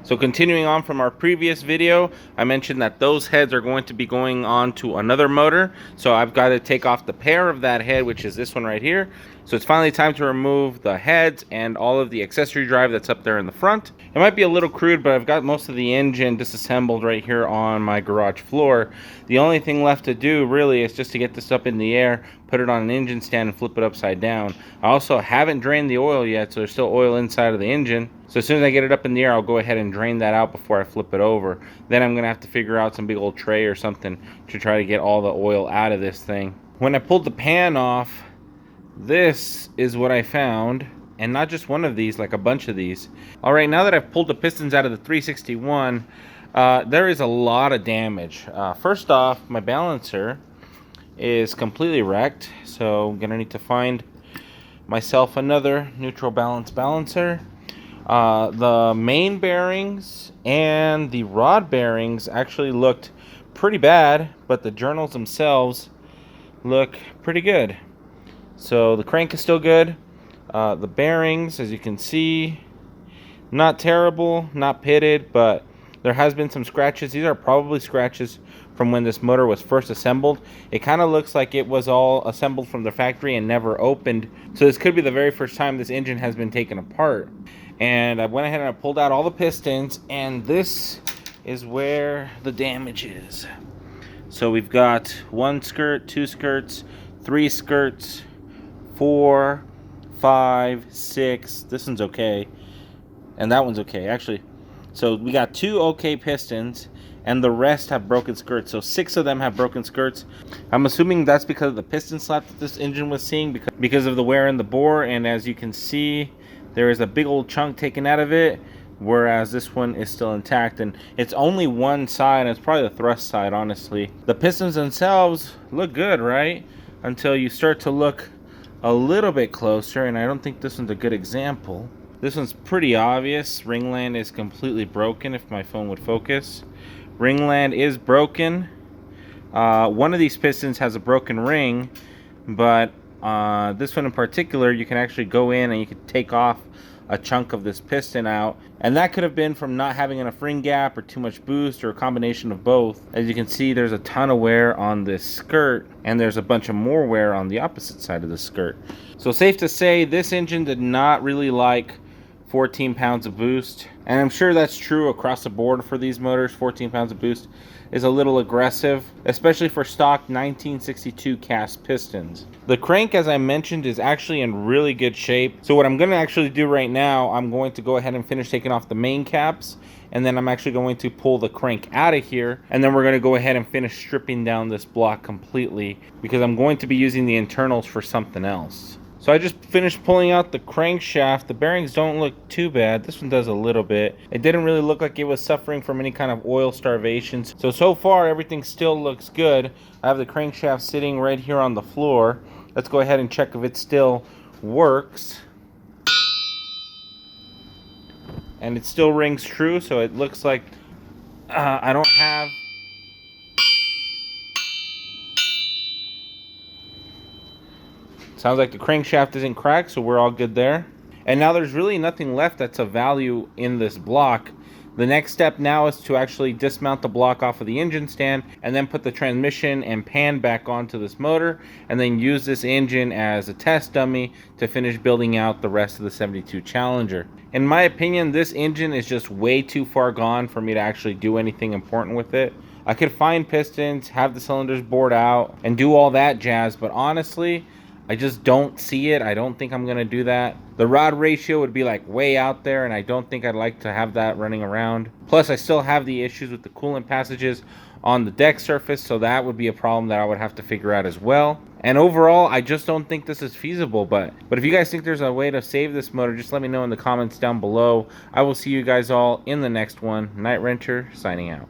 So continuing on from our previous video, I mentioned that those heads are going to be going on to another motor. So I've got to take off the pair of that head, which is this one right here. So it's finally time to remove the heads and all of the accessory drive that's up there in the front. It might be a little crude, but I've got most of the engine disassembled right here on my garage floor. The only thing left to do really is just to get this up in the air, put it on an engine stand and flip it upside down. I also haven't drained the oil yet, so there's still oil inside of the engine. So as soon as I get it up in the air, I'll go ahead and drain that out before I flip it over. Then I'm gonna have to figure out some big old tray or something to try to get all the oil out of this thing. When I pulled the pan off, this is what I found, and not just one of these, like a bunch of these. All right, now that I've pulled the pistons out of the 361, there is a lot of damage. First off, my balancer is completely wrecked, so I'm gonna need to find myself another neutral balance balancer. The main bearings and the rod bearings actually looked pretty bad, but the journals themselves look pretty good. So the crank is still good. The bearings, as you can see, not terrible, not pitted, but there has been some scratches. These are probably scratches from when this motor was first assembled. It kind of looks like it was all assembled from the factory and never opened. So this could be the very first time this engine has been taken apart. And I went ahead and I pulled out all the pistons, and this is where the damage is. So we've got 1 skirt, 2 skirts, 3 skirts, 4, 5, 6. This one's okay, and that one's okay actually. So we got 2 okay pistons, and the rest have broken skirts. So 6 of them have broken skirts. I'm assuming that's because of the piston slap that this engine was seeing, because of the wear in the bore. And as you can see, there is a big old chunk taken out of it, whereas this one is still intact. And it's only one side, and it's probably the thrust side, honestly. The pistons themselves look good, right? Until you start to look a little bit closer, and I don't think this one's a good example. This one's pretty obvious. Ringland is completely broken, if my phone would focus. Ringland is broken. One of these pistons has a broken ring, but this one in particular, you can actually go in and you can take off a chunk of this piston out, and that could have been from not having enough ring gap or too much boost, or a combination of both. As you can see, there's a ton of wear on this skirt, and there's a bunch of more wear on the opposite side of the skirt. So safe to say, this engine did not really like 14 pounds of boost, and I'm sure that's true across the board for these motors. 14 pounds of boost is a little aggressive, especially for stock 1962 cast pistons. The crank, as I mentioned, is actually in really good shape. So what I'm going to actually do right now, I'm going to go ahead and finish taking off the main caps, and then I'm actually going to pull the crank out of here, and then we're going to go ahead and finish stripping down this block completely, because I'm going to be using the internals for something else. So I just finished pulling out the crankshaft. The bearings don't look too bad. This one does a little bit. It didn't really look like it was suffering from any kind of oil starvation. So far everything still looks good. I have the crankshaft sitting right here on the floor. Let's go ahead and check if it still works. And it still rings true, so it looks like I don't have... Sounds like the crankshaft isn't cracked, so we're all good there. And now there's really nothing left that's of value in this block. The next step now is to actually dismount the block off of the engine stand, and then put the transmission and pan back onto this motor, and then use this engine as a test dummy to finish building out the rest of the 72 Challenger. In my opinion, this engine is just way too far gone for me to actually do anything important with it. I could find pistons, have the cylinders bored out, and do all that jazz, but honestly, I just don't see it. I don't think I'm gonna do that. The rod ratio would be like way out there, and I don't think I'd like to have that running around. Plus, I still have the issues with the coolant passages on the deck surface, so that would be a problem that I would have to figure out as well. And overall, I just don't think this is feasible, but if you guys think there's a way to save this motor, just let me know in the comments down below. I will see you guys all in the next one. Night Wrencher, signing out.